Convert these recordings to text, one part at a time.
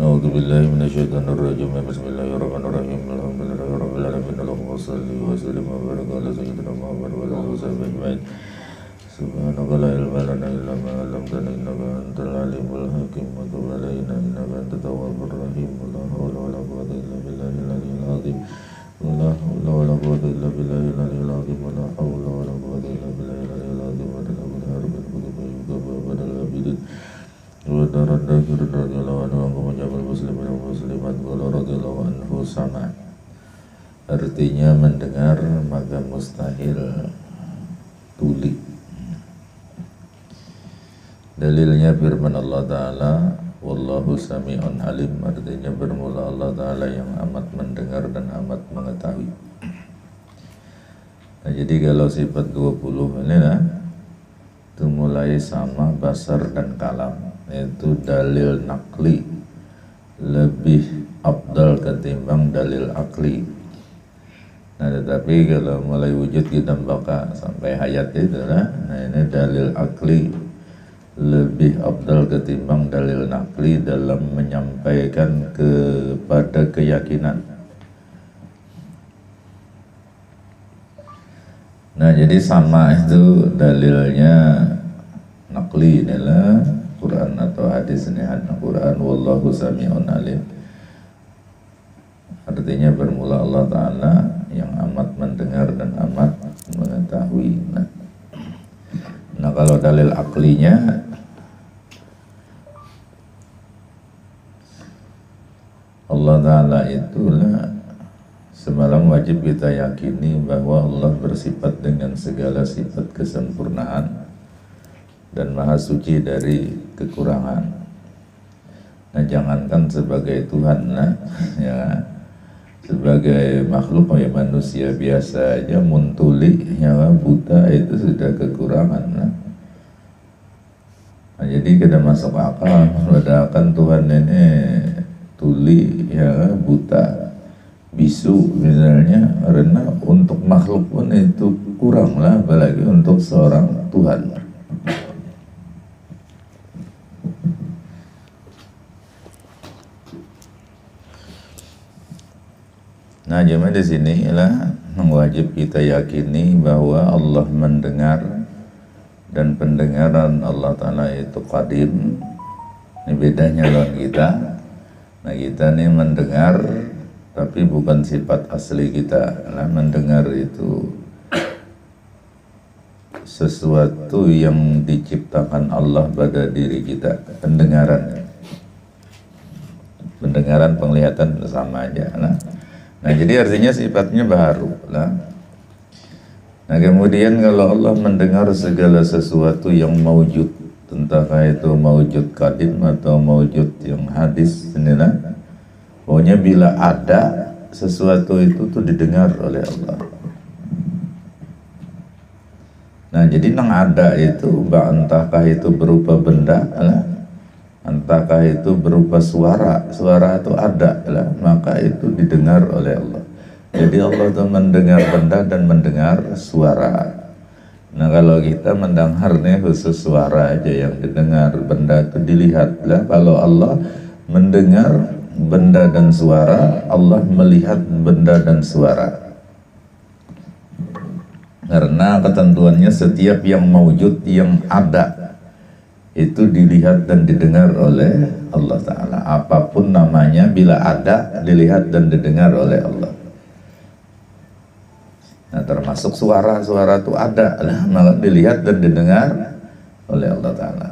A'udzu billahi minasyaitonir rajim. Bismillahirrahmanirrahim. Alhamdulillahirabbil alamin. Allahumma shalli wa sallim wa barik ala sayyidina Muhammad wa ala alihi washabihi ajmain. Subhanaka la ilma lana illa ma 'allamtana innaka antal alimul hakim. Wa tub alaina innaka antat tawwabur rahim. La haula wa la quwwata illa billahil aliyyil azim. La haula wa la quwwata illa billahil aliyyil azim. La haula wa la quwwata illa billahil aliyyil azim. Wa tanabul harbin wa badal abidin. Wa taraddakur radhiyallahu anhu wa jabal muslimin wa muslimat wa radhiyallahu anhu sama. Artinya mendengar maka mustahil tuli. Dalilnya firman Allah Ta'ala, wallahu sami'un alim, artinya bermula Allah Ta'ala yang amat mendengar dan amat mengetahui. Nah, jadi kalau sifat 20 ini lah, itu mulai sama basar dan kalam, itu dalil nakli lebih afdal ketimbang dalil akli. Nah, tetapi kalau mulai wujud kita baka sampai hayat itu lah, nah ini dalil akli lebih afdal ketimbang dalil nakli dalam menyampaikan kepada keyakinan. Nah, jadi sama itu dalilnya nakli inilah Quran atau hadis ini, Quran wallahu sami'un alim, artinya bermula Allah Ta'ala yang amat mendengar dan amat mengetahui. Nah, kalau dalil aklinya Allah Ta'ala itulah semalam wajib kita yakini bahwa Allah bersifat dengan segala sifat kesempurnaan dan maha suci dari kekurangan. Nah, jangankan sebagai Tuhan, nah, ya, sebagai makhluk ya manusia biasa aja muntuli, ya, buta itu sudah kekurangan. Nah, jadi kita masuk akal padahal Tuhan ini tuli, ya, buta, bisu misalnya, karena untuk makhluk pun itu kurang lah, apalagi untuk seorang Tuhan. Nah, cuma di sini lah wajib kita yakini bahwa Allah mendengar dan pendengaran Allah Ta'ala itu qadim. Ini bedanya lawan kita. Nah, kita ini mendengar tapi bukan sifat asli kita. Nah, mendengar itu sesuatu yang diciptakan Allah pada diri kita. Pendengaran, penglihatan sama aja. Nah, jadi artinya sifatnya baru lah. Nah, kemudian kalau Allah mendengar segala sesuatu yang maujud, entahkah itu maujud qadim atau maujud yang hadis, inilah pokoknya bila ada sesuatu itu tuh didengar oleh Allah. Nah, jadi nang ada itu entahkah itu berupa benda lah, entahkah itu berupa suara itu ada lah, maka itu didengar oleh Allah. Jadi Allah itu mendengar benda dan mendengar suara. Nah kalau kita mendengar nih khusus suara aja yang didengar, benda itu dilihat lah. Kalau Allah mendengar benda dan suara, Allah melihat benda dan suara. Karena ketentuannya setiap yang maujud, yang ada, itu dilihat dan didengar oleh Allah Ta'ala. Apapun namanya, bila ada, dilihat dan didengar oleh Allah. Nah termasuk suara itu ada lah, maka dilihat dan didengar oleh Allah Ta'ala.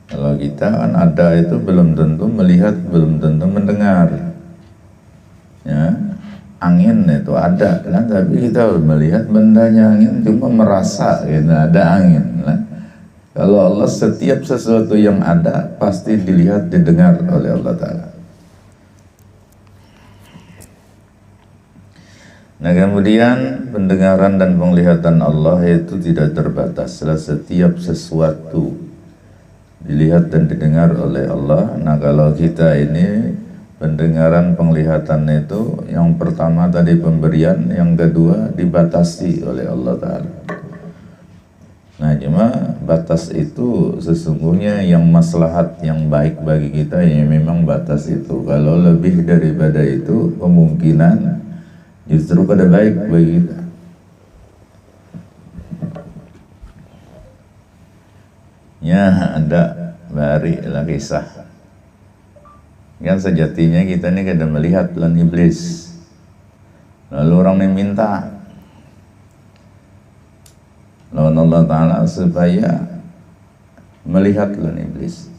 Kalau kita kan ada itu belum tentu melihat, belum tentu mendengar. Ya, angin itu ada kan, tapi kita melihat bendanya angin, cuma merasa gitu, ada angin lah. Kalau Allah setiap sesuatu yang ada pasti dilihat, didengar oleh Allah Ta'ala. Nah kemudian pendengaran dan penglihatan Allah itu tidak terbatas. Setiap sesuatu dilihat dan didengar oleh Allah. Nah kalau kita ini pendengaran penglihatan itu, yang pertama tadi pemberian, yang kedua dibatasi oleh Allah Ta'ala. Nah cuma batas itu sesungguhnya yang maslahat, yang baik bagi kita, ya memang batas itu. Kalau lebih daripada itu kemungkinan justru kada baik bagi kita. Ya ada bari lah kisah. Yang sejatinya kita ini kada melihat lan iblis. Lalu orang meminta lawan Allah Ta'ala supaya melihat lan iblis.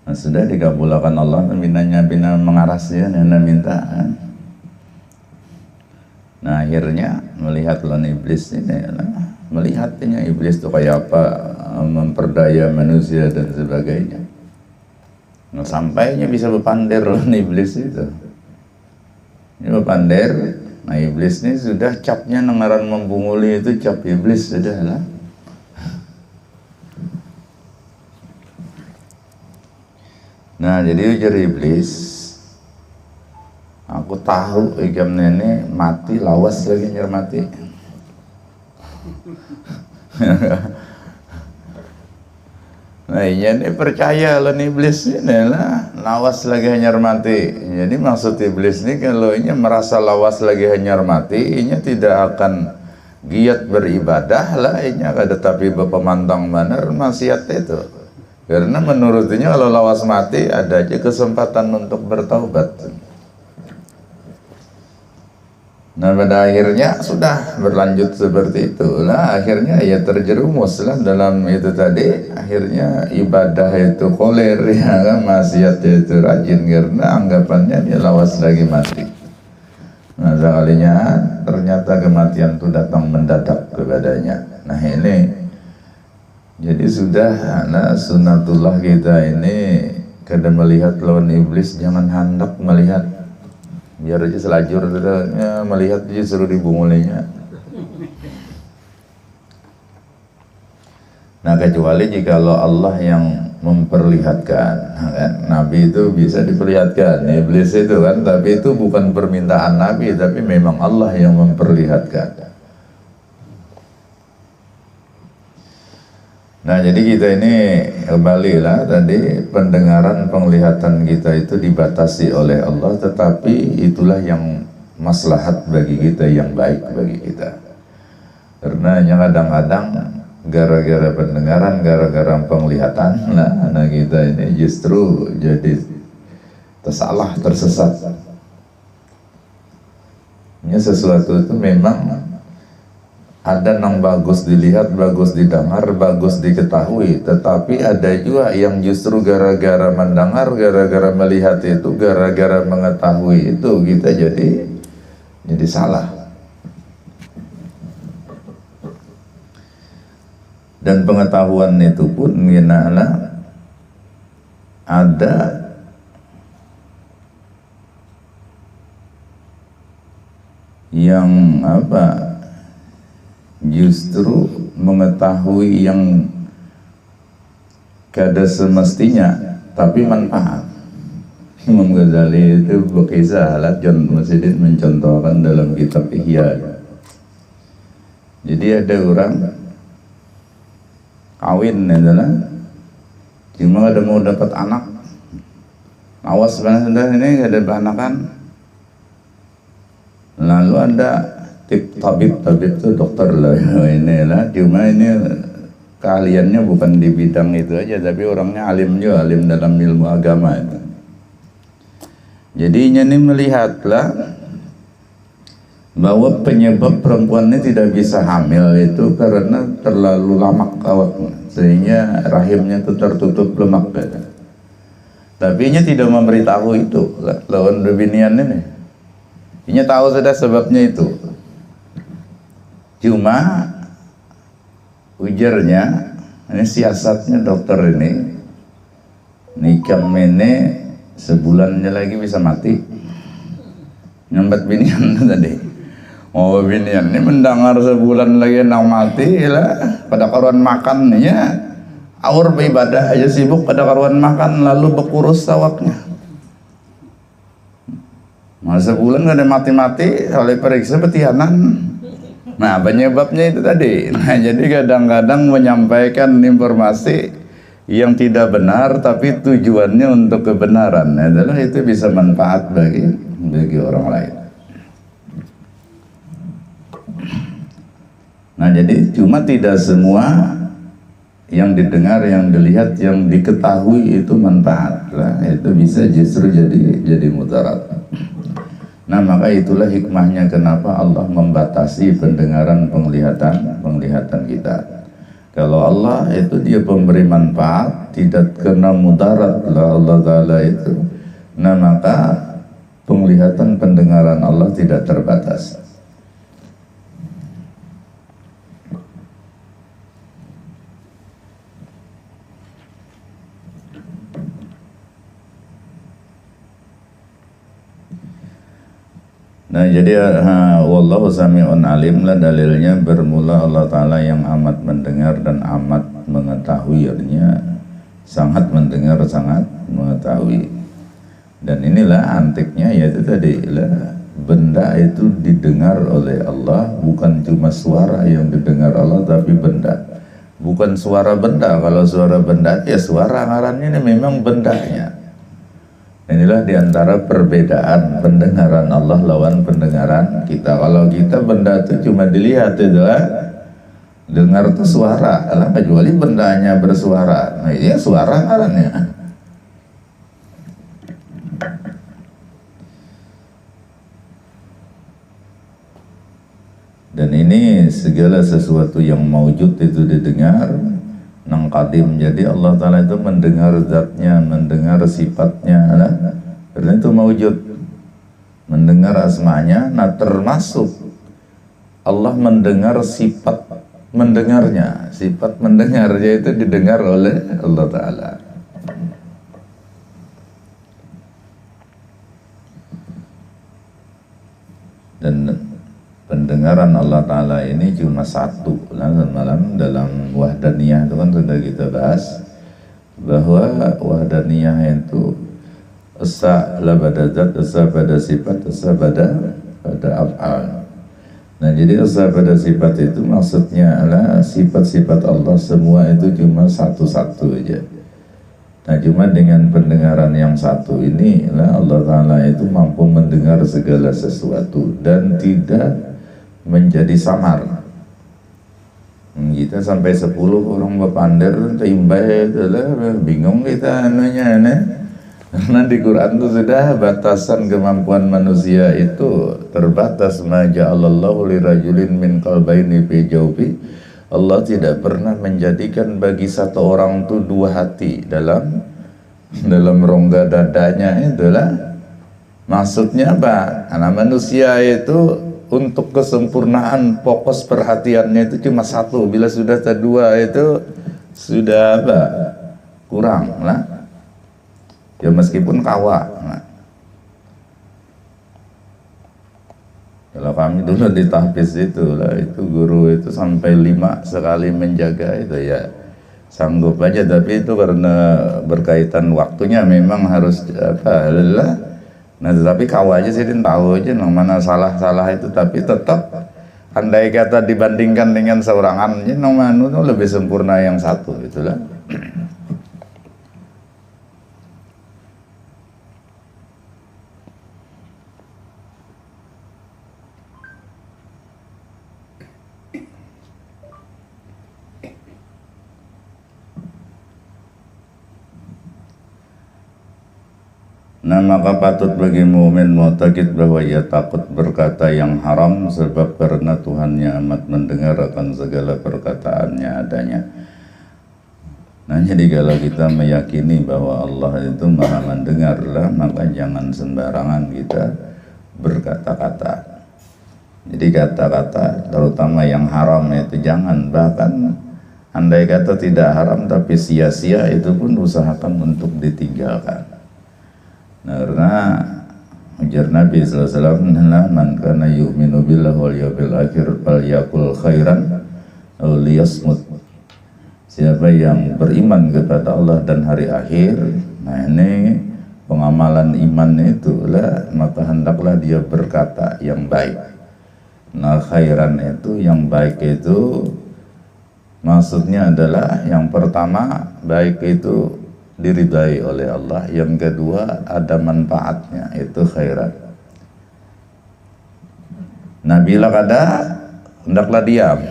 Nah, sudah dikabulkan Allah, bina mengaras ya, nana minta. Nah akhirnya melihat lan iblis ini, melihatnya iblis itu kayak apa, memperdaya manusia dan sebagainya. Nah, sampainya bisa berpandir lan iblis itu. Ini berpandir. Nah iblis ini sudah capnya nengaran membunguli itu cap iblis sudah lah. Nah jadi ujar iblis, aku tahu ikam nenek mati lawas lagi nyar mati. Nah ini percaya lah iblis ini lah, lawas lagi hanyar mati. Jadi maksud iblis ini kalau ini merasa lawas lagi hanyar mati, ini tidak akan giat beribadah lah, ini ada tapi berpemandang benar maksiat itu. Karena menurutnya kalau lawas mati ada aja kesempatan untuk bertaubat. Nah pada akhirnya sudah berlanjut seperti itulah, akhirnya ya terjerumus lah dalam itu tadi. Akhirnya ibadah itu koler ya kan, maksiat itu rajin karena anggapannya dia lawas lagi mati. Nah sekalinya ternyata kematian itu datang mendadak kepadanya. Nah ini jadi sudah, nah sunatullah kita ini kada melihat lawan iblis, jangan hendak melihat. Biar aja selajur ya, melihat justru dibungulinya. Nah kecuali jikalau Allah yang memperlihatkan kan? Nabi itu bisa diperlihatkan, iblis itu kan, tapi itu bukan permintaan Nabi, tapi memang Allah yang memperlihatkan. Nah jadi kita ini kembali lah tadi, pendengaran penglihatan kita itu dibatasi oleh Allah, tetapi itulah yang maslahat bagi kita, yang baik bagi kita. Karena kadang-kadang gara-gara pendengaran, gara-gara penglihatan, nah anak kita ini justru jadi tersalah, tersesat. Ini sesuatu itu memang ada yang bagus dilihat, bagus didengar, bagus diketahui, tetapi ada juga yang justru gara-gara mendengar, gara-gara melihat itu, gara-gara mengetahui itu kita jadi salah. Dan pengetahuan itu pun ada yang justru mengetahui yang kada semestinya tapi manfaat. Imam Ghazali itu berkisah, John Musyidin mencontohkan dalam kitab Ihya. Jadi ada orang kawin adalah cuma ada mau dapat anak, awas sebenarnya ini ada anakan. Lalu ada tabib itu dokter lah inilah, cuma ini keahliannya bukan di bidang itu aja, tapi orangnya alim juga, alim dalam ilmu agama itu. Jadi ini melihatlah bahwa penyebab perempuan ini tidak bisa hamil itu karena terlalu lama awaknya, sehingga rahimnya itu tertutup lemak. Tapi ini tidak memberitahu itu lawan bebinian ini. Ini tahu sudah sebabnya itu. Cuma ujarnya, ini siasatnya dokter ini, nikah ini sebulannya lagi bisa mati. Nyambat binian tadi. Oh binian ini mendengar sebulan lagi nak mati lah, pada karuan makan ya. Aur beribadah aja sibuk pada karuan makan, lalu berkurus sawaknya. Masa sebulan gak ada mati-mati oleh periksa petihanan. Nah penyebabnya itu tadi. Nah jadi kadang-kadang menyampaikan informasi yang tidak benar tapi tujuannya untuk kebenaran adalah itu bisa manfaat bagi orang lain. Nah jadi cuma tidak semua yang didengar, yang dilihat, yang diketahui itu manfaat lah, itu bisa justru jadi mudarat. Nah maka itulah hikmahnya kenapa Allah membatasi pendengaran, penglihatan kita. Kalau Allah itu dia pemberi manfaat, tidak kena mudarat lah Allah Ta'ala itu. Nah maka penglihatan, pendengaran Allah tidak terbatas. Nah jadi wallahu sami'un alim lah dalilnya, bermula Allah Ta'ala yang amat mendengar dan amat mengetahui, artinya sangat mendengar, sangat mengetahui. Dan inilah antiknya, yaitu tadi lah, benda itu didengar oleh Allah, bukan cuma suara yang didengar Allah tapi benda, bukan suara benda. Kalau suara benda ya suara ngarannya ini memang bendanya. Inilah diantara perbedaan pendengaran Allah lawan pendengaran kita. Kalau kita benda itu cuma dilihat itu lah, dengar itu suara, lah kecuali bendanya bersuara. Nah ini suara ngarannya. Dan ini segala sesuatu yang maujud itu didengar nang qadim. Jadi Allah Ta'ala itu mendengar zatnya, mendengar sifatnya lah. Karena itu maujud, mendengar asmanya. Nah termasuk Allah mendengar sifat mendengarnya, sifat mendengarnya itu didengar oleh Allah Ta'ala. Dan pendengaran Allah Ta'ala ini cuma satu. Malam dalam wahdaniyah itu kan sudah kita bahas bahwa wahdaniyah itu esa la pada zat, esa pada sifat, esa pada af'al. Nah jadi esa pada sifat itu maksudnya adalah sifat-sifat Allah semua itu cuma satu-satu aja. Nah cuma dengan pendengaran yang satu ini lah Allah Ta'ala itu mampu mendengar segala sesuatu dan tidak menjadi samar. Kita sampai 10 orang berpander imbai itu lah, bingung kita anunya nih. Karena di Quran itu sudah batasan kemampuan manusia itu terbatas. Ma ja'alallahu lirajulin min qalbaini fi jawfi. Allah tidak pernah menjadikan bagi satu orang itu dua hati dalam rongga dadanya. Itulah maksudnya apa? Karena manusia itu untuk kesempurnaan fokus perhatiannya itu cuma satu. Bila sudah dua itu sudah apa? Kurang lah. Ya meskipun kawa. Nah. Kalau kami dulu di tahfiz itu lah, itu guru itu sampai 5 sekali menjaga itu ya sanggup aja, tapi itu karena berkaitan waktunya memang harus apa lelah. Nah tetapi kau aja sih tahu aja yang mana salah-salah itu, tapi tetap andai kata dibandingkan dengan seorangan yang mana itu lebih sempurna yang satu itulah. Nah maka patut bagi mukmin mu'taqid bahwa ia takut berkata yang haram, sebab karena Tuhannya amat mendengar akan segala perkataannya adanya. Nah jadi kalau kita meyakini bahwa Allah itu maha mendengar lah, maka jangan sembarangan kita berkata-kata. Jadi kata-kata terutama yang haram itu jangan, bahkan andai kata tidak haram tapi sia-sia itu pun usahakan untuk ditinggalkan. Karena ujar Nabi SAW, man kana yu'minu billahi wal yawmil akhir falyaqul khairan aw liyasmut. Siapa yang beriman kepada Allah dan hari akhir, nah ini pengamalan iman itulah, maka hendaklah dia berkata yang baik. Nah khairan itu yang baik itu maksudnya adalah yang pertama baik itu diridai oleh Allah, yang kedua ada manfaatnya, itu khairat. Nah bila kada hendaklah diam,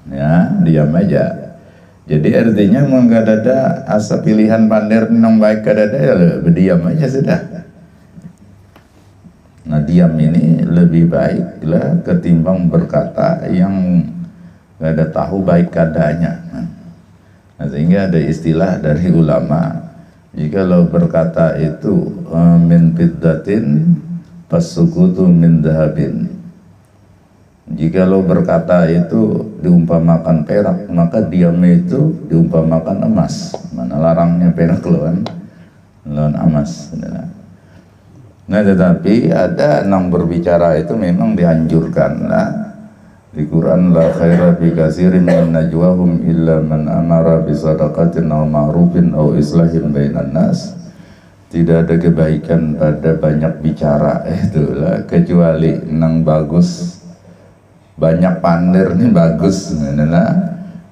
ya diam aja. Jadi artinya mengkada ada asa pilihan pandir nang baik kada ada, ya berdiam aja sudah. Nah diam ini lebih baik lah ketimbang berkata yang kada tahu baik kadanya. Nah sehingga ada istilah dari ulama, jika lo berkata itu min fiddatin pasukutu min dahabin. Jika lo berkata itu diumpamakan perak, maka diam itu diumpamakan emas. Mana larangnya perak lawan emas. Nah tetapi ada yang berbicara itu memang dianjurkan lah. Di Quran la khaira fi katsirin min najwahum illa man amara bi shadaqatin aw ma'rufin aw islahin bainan nas. Tidak ada kebaikan pada banyak bicara itulah, kecuali nang bagus banyak pandir nih bagus.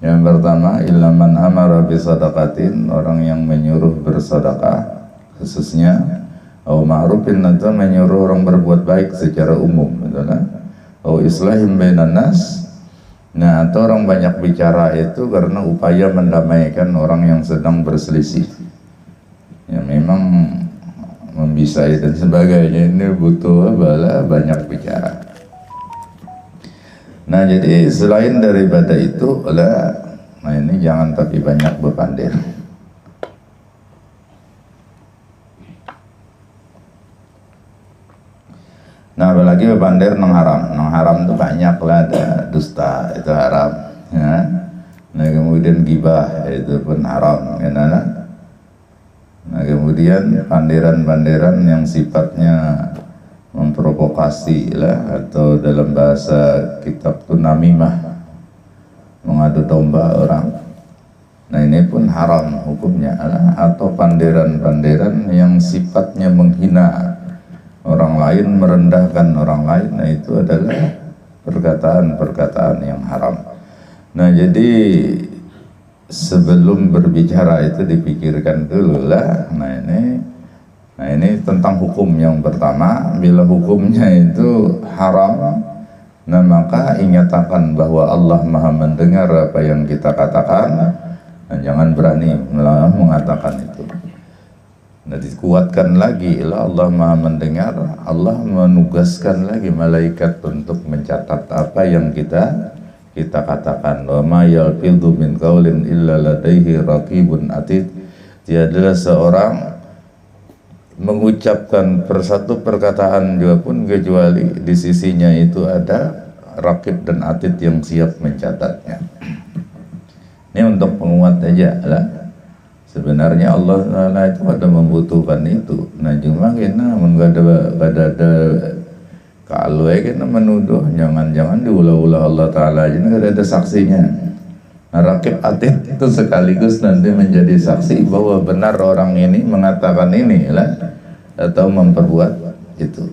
Yang pertama illa man amara bi shadaqatin, orang yang menyuruh bersedekah khususnya, aw ma'rufin atau menyuruh orang berbuat baik secara umum itulah. Oh islahim bainan nas. Nah atau orang banyak bicara itu karena upaya mendamaikan orang yang sedang berselisih, ya memang membisai dan sebagainya, ini butuh banyak bicara. Nah jadi selain daripada itu nah ini jangan tapi banyak berpandir. Nah apalagi bepandir nang haram itu banyak lah, ada dusta itu haram, ya. Nah kemudian gibah itu pun haram, ya. Nah kemudian pandiran-pandiran yang sifatnya memprovokasi lah, atau dalam bahasa kitab itu namimah, mengadu domba orang. Nah ini pun haram hukumnya lah. Atau pandiran-pandiran yang sifatnya menghina orang lain, merendahkan orang lain, nah itu adalah perkataan-perkataan yang haram. Nah jadi sebelum berbicara itu dipikirkan dulu lah. Nah ini tentang hukum yang pertama. Bila hukumnya itu haram, nah maka ingatkan bahwa Allah maha mendengar apa yang kita katakan, dan jangan berani mengatakan itu. Nah dikuatkan lagi, Allah maha mendengar, Allah menugaskan lagi malaikat untuk mencatat apa yang kita katakan. Wa ma yalfidhu min qaulin illa ladaihi raqibun atid. Tiadalah seorang mengucapkan persatu perkataan juga pun kecuali di sisinya itu ada raqib dan atid yang siap mencatatnya. Ini untuk penguat aja lah. Sebenarnya Allah Ta'ala itu ada membutuhkan itu. Nah cuma kita ada Kalau kita menuduh, jangan-jangan diulah-ulah Allah Ta'ala aja, nggak ada saksinya. Rakib atid itu sekaligus nanti menjadi saksi bahwa benar orang ini mengatakan ini lah, atau memperbuat itu.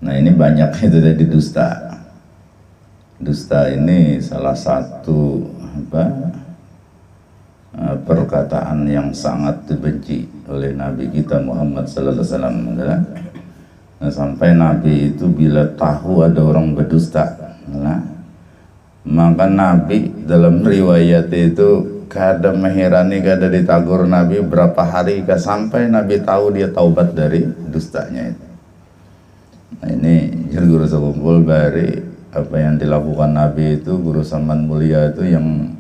Nah ini banyak itu dari dusta. Dusta ini salah satu perkataan yang sangat dibenci oleh Nabi kita Muhammad sallallahu alaihi wasallam. Nah, sampai Nabi itu bila tahu ada orang berdusta, maka Nabi dalam riwayat itu kada mengherani, kada ditagur Nabi berapa hari sampai Nabi tahu dia taubat dari dustanya itu. Nah ini guru sekumpul bari apa yang dilakukan Nabi itu, guru Saman mulia itu yang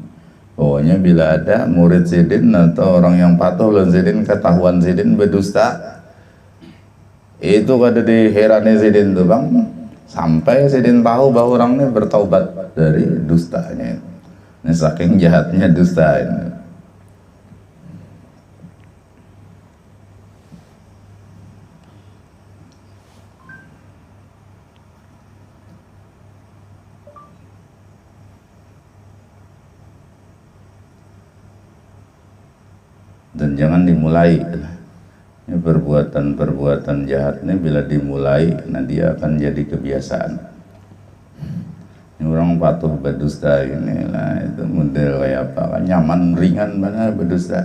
pokoknya bila ada murid Sidin atau orang yang patuh lan Sidin ketahuan Sidin berdusta, itu kada diherani Sidin tuh bang, sampai Sidin tahu bahwa orangnya bertaubat dari dustanya. Ini saking jahatnya dusta ini. Dan jangan dimulai. Ini perbuatan-perbuatan jahat ini bila dimulai, nah dia akan jadi kebiasaan. Ini orang patuh berdusta ini lah, itu model kayak apa kan, nyaman ringan mana berdusta.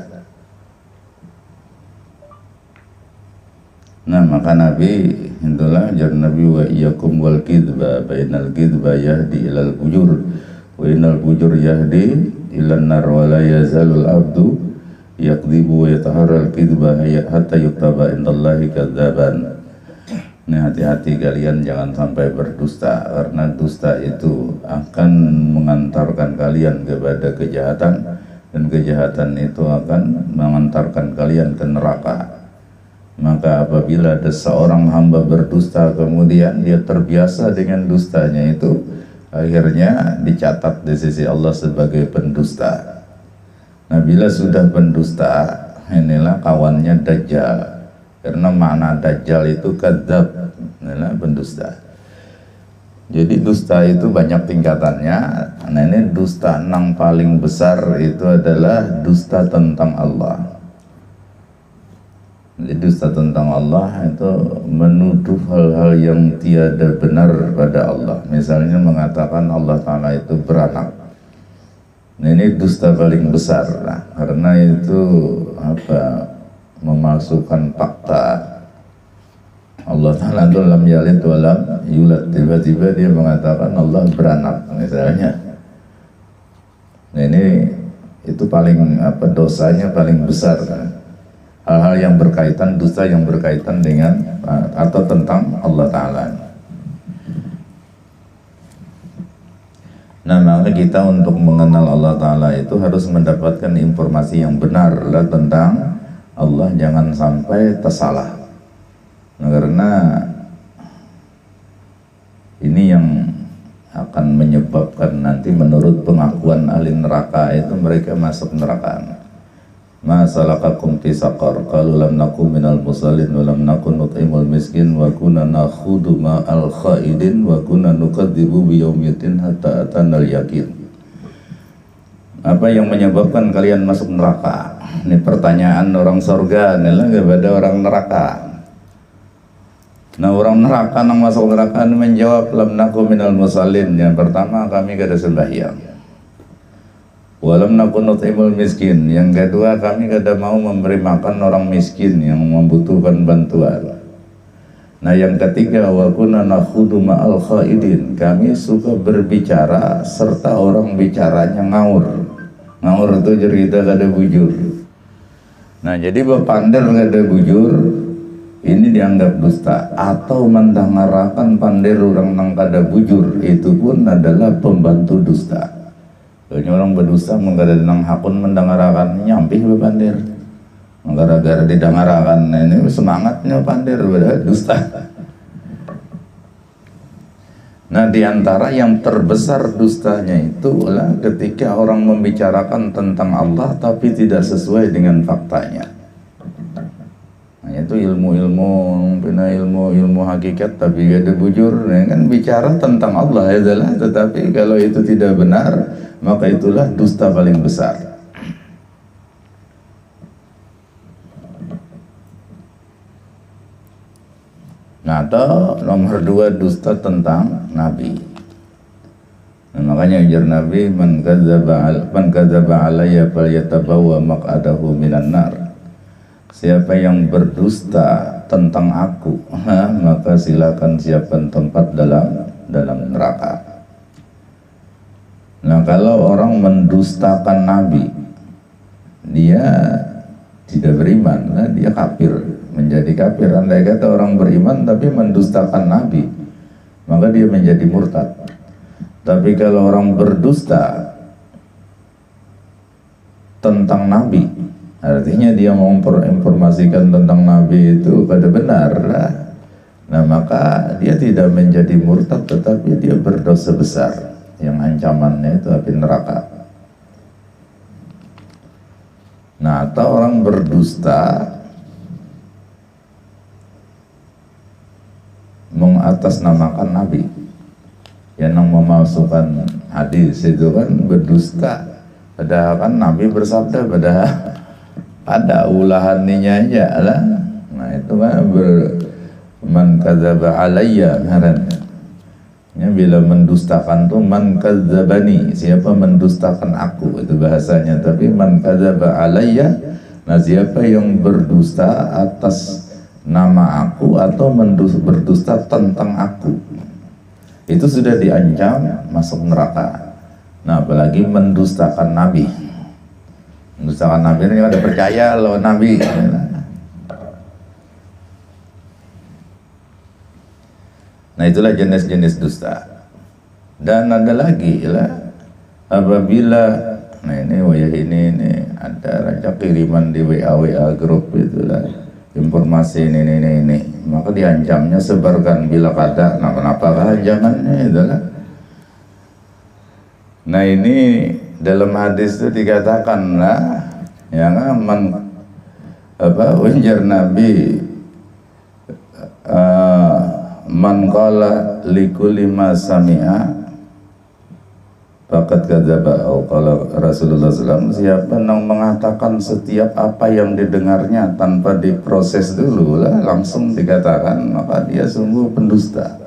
Nah maka Nabi itulah jar Nabi, wa iyyakum wal kidba bainal kidba yahdi ilal bujur wa inal bujur yahdi ilan nar wa la yazalul abdu yakdzibu wa yataharral kidba hatta yuktaba indallahi kadzaban. Ini hati-hati kalian jangan sampai berdusta, karena dusta itu akan mengantarkan kalian kepada kejahatan, dan kejahatan itu akan mengantarkan kalian ke neraka. Maka apabila ada seorang hamba berdusta kemudian dia terbiasa dengan dustanya itu, akhirnya dicatat di sisi Allah sebagai pendusta. Nah bila sudah pendusta, inilah kawannya Dajjal, karena makna Dajjal itu kadzab, inilah pendusta. Jadi dusta itu banyak tingkatannya. Nah ini dusta yang paling besar itu adalah dusta tentang Allah. Jadi dusta tentang Allah itu menuduh hal-hal yang tiada benar pada Allah. Misalnya mengatakan Allah Ta'ala itu beranak. Nah ini dusta paling besar, karena itu memasukkan fakta. Allah Ta'ala itu lam yalid wa lam yulad, tiba-tiba dia mengatakan Allah beranak misalnya. Nah ini itu paling dosanya paling besar kan? Hal-hal yang berkaitan, dusta yang berkaitan dengan atau tentang Allah Ta'ala. Nah maka kita untuk mengenal Allah Ta'ala itu harus mendapatkan informasi yang benar lah tentang Allah, jangan sampai tersalah. Nah, karena ini yang akan menyebabkan nanti menurut pengakuan ahli neraka itu mereka masuk neraka. Ma salakakum fi saqar, qalu lam nakum minal musallin wa lam nakun nut'imul miskin wa kunna nakhudu ma'al khaidin wa kunna nukadzibu biyaumiddin hatta atanal yakin. Apa yang menyebabkan kalian masuk neraka? Ini pertanyaan orang surga, inilah kepada orang neraka. Nah orang neraka yang masuk neraka menjawab lam nakum minal musallin. Yang pertama, kami kada sembahyang. Walam nakun nut'imul miskin. Yang kedua, kami kada mau memberi makan orang miskin yang membutuhkan bantuan. Nah yang ketiga, wa kunna nakhudu ma'al khaidin. Kami suka berbicara serta orang bicaranya ngaur. Ngaur itu cerita kada bujur. Nah jadi bepandir kada bujur ini dianggap dusta, atau mendengarakan pandir orang nang kada bujur itu pun adalah pembantu dusta. Ini orang berdusta mengada nang hakun mendengarakan nyampih bepandir, gara-gara didengarakan ini semangatnya pandir pada dusta. Nah, di antara yang terbesar dustanya itu adalah ketika orang membicarakan tentang Allah tapi tidak sesuai dengan faktanya. Nah, itu ilmu-ilmu hakikat tapi gak ada bujur. Nah, kan bicara tentang Allah adalah, tetapi kalau itu tidak benar, maka itulah dusta paling besar. Nah, atau nomor 2 dusta tentang Nabi. Nah, makanya ujar Nabi, man kadzaba alayya falyatabawwa maq'adahu minan nar. Siapa yang berdusta tentang aku, maka silakan siapkan tempat dalam neraka. Nah, kalau orang mendustakan Nabi, dia tidak beriman, nah dia kafir, menjadi kafir. Andai kata orang beriman tapi mendustakan Nabi, maka dia menjadi murtad. Tapi kalau orang berdusta tentang Nabi, artinya dia menginformasikan tentang Nabi itu pada benar, nah maka dia tidak menjadi murtad, tetapi dia berdosa besar yang ancamannya itu api neraka. Nah, atau orang berdusta mengatasnamakan Nabi, yang memalsukan hadis itu kan berdusta. Padahal kan Nabi bersabda, padahal ada ulahaninya aja lah. Nah, itu kan man kadzaba alayya ngaran. Ya, bila mendustakan tuh man kadzabani, siapa mendustakan aku, itu bahasanya. Tapi man kadzaba alayya, nah siapa yang berdusta atas nama aku atau berdusta tentang aku, itu sudah diancam masuk neraka. Nah, apalagi mendustakan Nabi. Mendustakan Nabi ini ada percaya loh Nabi. Nah, itulah jenis-jenis dusta. Dan ada lagi lah, apabila nah ini ada raja kiriman di WA grup itulah informasi ini, maka diancamnya sebarkan bila kada. Nah, kenapa jangannya itulah. Nah, ini dalam hadis itu dikatakan lah, yang ujar Nabi, man qala likulli ma sami'a faqad kadzaba. Kalau Rasulullah SAW, siapa yang mengatakan setiap apa yang didengarnya tanpa diproses dulu lah langsung dikatakan, maka dia sungguh pendusta.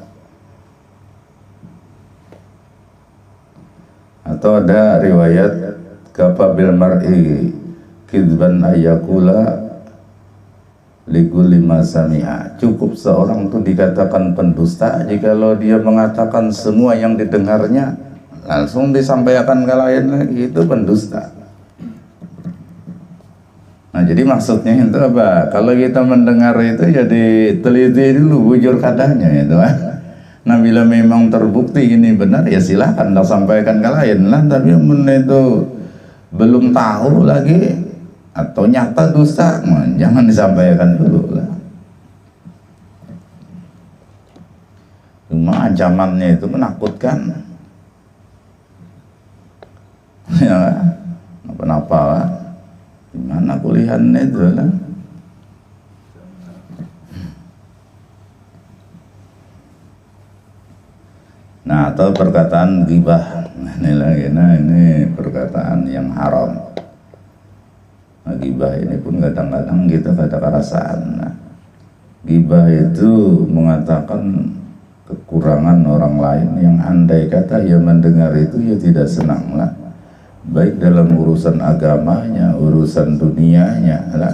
Atau ada riwayat kafabil mar'i kidzban ayyakula likulli ma sami'a. Cukup seorang itu dikatakan pendusta jikalau dia mengatakan semua yang didengarnya langsung disampaikan ke lain lagi, itu pendusta. Nah, jadi maksudnya itu apa? Kalau kita mendengar itu jadi teliti dulu bujur katanya itu. Nah, bila memang terbukti ini benar, ya silahkan sampaikan ke lain lah. Tapi itu belum tahu lagi atau nyata dusta, jangan disampaikan dulu lah. Cuma ancamannya itu menakutkan. Ya, kenapa? Gimana kuliahnya itu lah? Nah, atau perkataan ghibah. Ini perkataan yang haram. Nah, ghibah ini pun kadang-kadang kita ada perasaan. Nah, ghibah itu mengatakan kekurangan orang lain yang andai kata ia mendengar itu ya tidak senang lah, baik dalam urusan agamanya, urusan dunianya lah,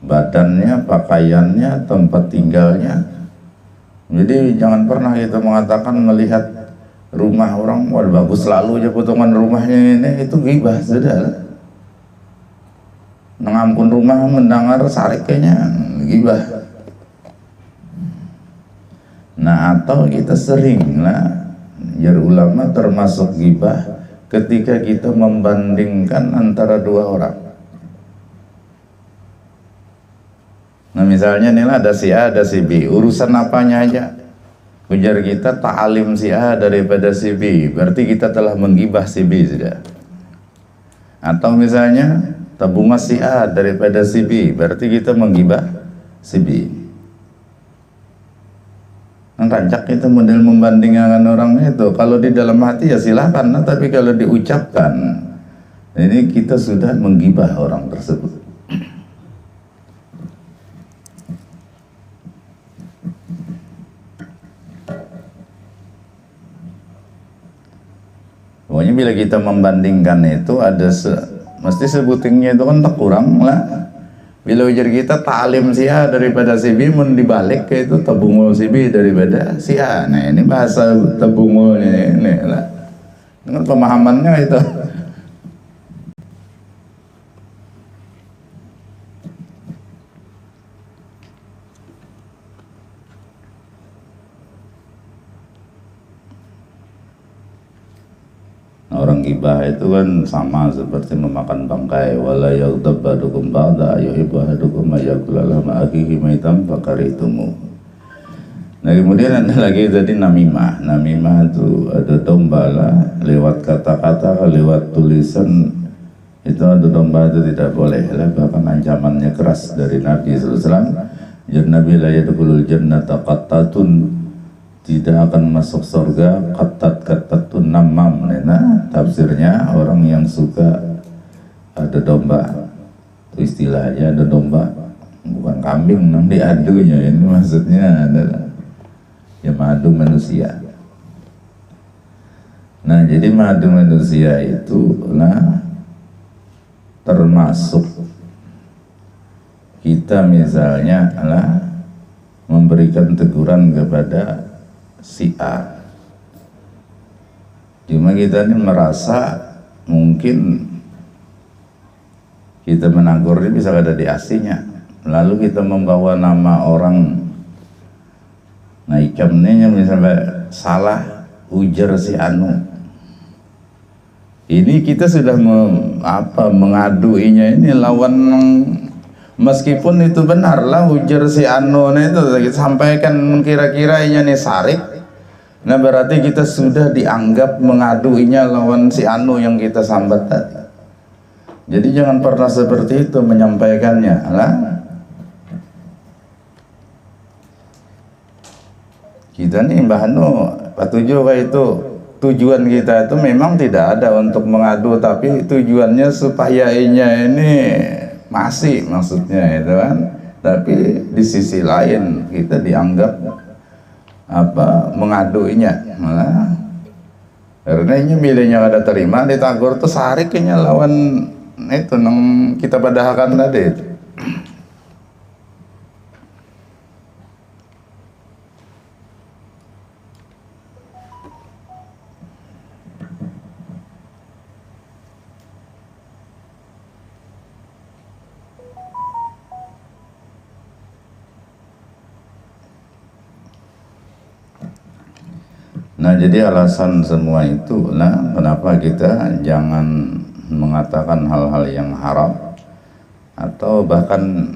badannya, pakaiannya, tempat tinggalnya. Jadi jangan pernah kita mengatakan melihat rumah orang, wah bagus selalu aja potongan rumahnya ini, itu ghibah sudah lah. Mengampun rumah mendengar sariknya ghibah. Nah, atau kita sering lah, jar ulama termasuk ghibah ketika kita membandingkan antara dua orang. Nah, misalnya nih lah ada si A, ada si B, urusan apanya aja Ujar kita ta'alim si A daripada si B, berarti kita telah menggibah si B sudah. Atau misalnya tabungan si A daripada si B, berarti kita menggibah si B. Rancak itu model membandingkan orang itu. Kalau di dalam hati ya silakan, nah, tapi kalau diucapkan, ini kita sudah menggibah orang tersebut. Pokoknya bila kita membandingkan itu ada mesti sebutingnya itu kan tak kurang lah. Bila ujar kita ta'alim si A daripada si B, mun dibalik ke itu tabungo si B daripada si A. Nah ini bahasa tabungo ini lah. Dengan pemahamannya itu. Orang gibah itu kan sama seperti memakan bangkai. Wala yaghdab ba'dukum ba'da yuhibbu ahadukum ayyakula lahma akhihi maitan fakarihtumu. Nah kemudian ada lagi tadi namimah. Namimah itu ada domba lah, lewat kata-kata, lewat tulisan, itu ada domba itu tidak boleh lah. Bahkan ancamannya keras dari Nabi SAW. Nabi la yadkhulul jannata qattatun, tidak akan masuk surga qatatun namam. Nah, tafsirnya orang yang suka ada domba, itu istilahnya ada domba, bukan kambing nang diadunya. Ini maksudnya adalah ya madu manusia. Nah jadi madu manusia itu nah termasuk kita misalnya lah memberikan teguran kepada si A, cuma kita ini merasa mungkin kita menegur ini bisa ada di aslinya, lalu kita membawa nama orang, nah ikamnya misalnya salah, ujar si Anu, ini kita sudah mengaduinya ini lawan, meskipun itu benar lah ujar si Anu itu kita sampaikan kira-kira ini sarik. Nah berarti kita sudah dianggap mengaduinya lawan si Anu yang kita sambat tadi. Jadi jangan pernah seperti itu menyampaikannya lah. Kita nih Mbah Anu patuju itu tujuan kita itu memang tidak ada untuk mengadu, tapi tujuannya supaya ini masih maksudnya itu kan. Tapi di sisi lain kita dianggap mengaduinya, nah, karena ini milihnya ada terima ditagur tuh sariknya lawan itu nang kita padahkan tadi itu. Nah jadi alasan semua itu lah kenapa kita jangan mengatakan hal-hal yang haram atau bahkan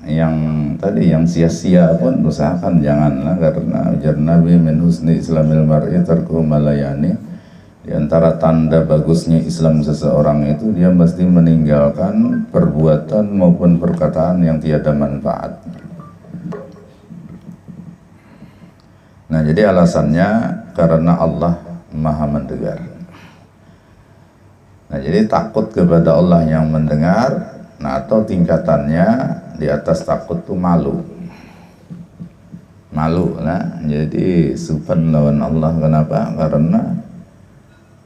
yang tadi yang sia-sia pun usahakan janganlah, karena ujar Nabi min husni islamil mar'i tarkuhu ma la ya'ni, di antara tanda bagusnya Islam seseorang itu dia mesti meninggalkan perbuatan maupun perkataan yang tiada manfaat. Nah jadi alasannya karena Allah Maha mendengar. Nah jadi takut kepada Allah yang mendengar. Nah atau tingkatannya di atas takut tuh malu. Malu lah. Jadi supan lawan Allah. Kenapa? Karena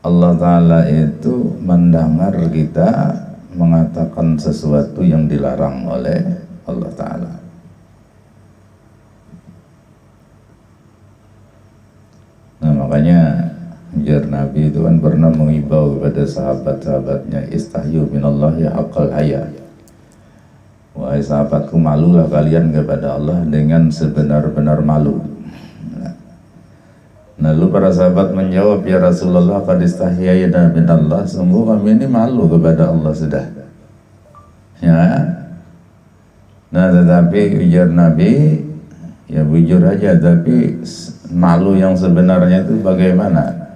Allah Ta'ala itu mendengar kita mengatakan sesuatu yang dilarang oleh Allah Ta'ala. Nah makanya jar Nabi itu kan pernah mengimbau kepada sahabat-sahabatnya, istahyu minallahi haqqal haya. Wahai sahabatku, malulah kalian kepada Allah dengan sebenar-benar malu. Nah, lalu para sahabat menjawab, ya Rasulullah, qad istahyayna minallah, sungguh kami ini malu kepada Allah sudah. Ya. Nah tetapi ujar Nabi, ya bujur aja, tapi malu yang sebenarnya itu bagaimana?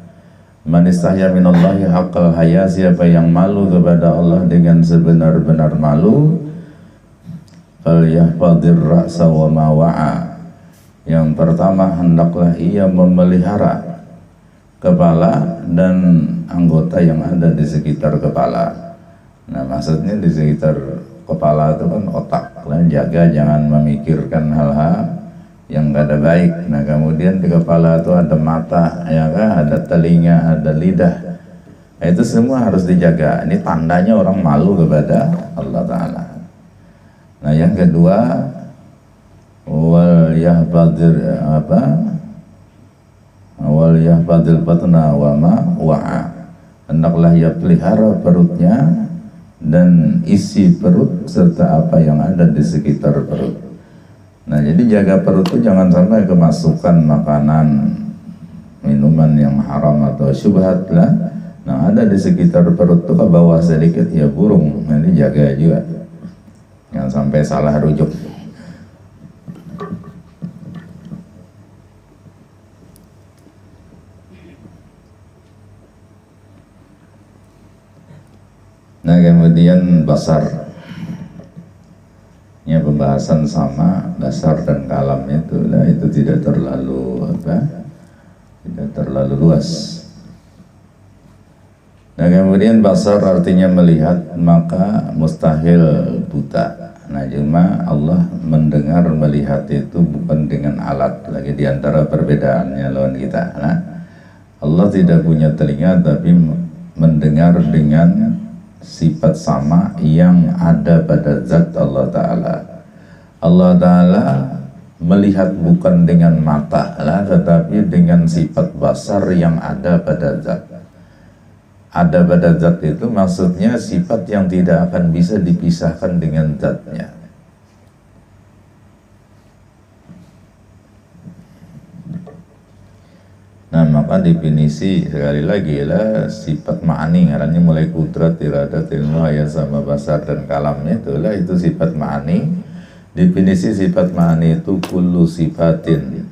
Man istahya minallahi haqqal haya, siapa yang malu kepada Allah dengan sebenar-benar malu, falyahfadhir ra'sa wa ma wa'a. Yang pertama, hendaklah ia memelihara kepala dan anggota yang ada di sekitar kepala. Nah, maksudnya di sekitar kepala itu kan otak, lah jaga jangan memikirkan hal-hal yang gak ada baik. Nah, kemudian di kepala itu ada mata, ya kan, ada telinga, ada lidah. Nah, itu semua harus dijaga. Ini tandanya orang malu kepada Allah Ta'ala. Nah, yang kedua, wal yahfadil batna wa ma wa'a. Hendaklah ia pelihara perutnya dan isi perut serta apa yang ada di sekitar perut. Nah, jadi jaga perut itu jangan sampai kemasukan makanan, minuman yang haram atau syubhat lah. Nah, ada di sekitar perut itu ke bawah sedikit ya burung. Nah, ini jaga juga. Jangan sampai salah rujuk. Nah, kemudian basar. Ya, pembahasan sama basar dan kalam itu tidak terlalu tidak terlalu luas. Nah, kemudian basar artinya melihat, maka mustahil buta. Nah, cuma Allah mendengar melihat itu bukan dengan alat, lagi diantara perbedaannya lawan kita. Nah, Allah tidak punya telinga tapi mendengar dengan sifat sama yang ada pada zat Allah Ta'ala. Allah Ta'ala melihat bukan dengan mata lah, tetapi dengan sifat basar yang ada pada zat. Ada pada zat itu maksudnya sifat yang tidak akan bisa dipisahkan dengan zatnya. Nah, maka definisi sekali lagi lah sifat ma'ani, artinya mulai kudrat, iradat, ilmu, hayat sama basar dan kalamnya itulah itu sifat ma'ani. Definisi sifat ma'ani itu kullu sifatin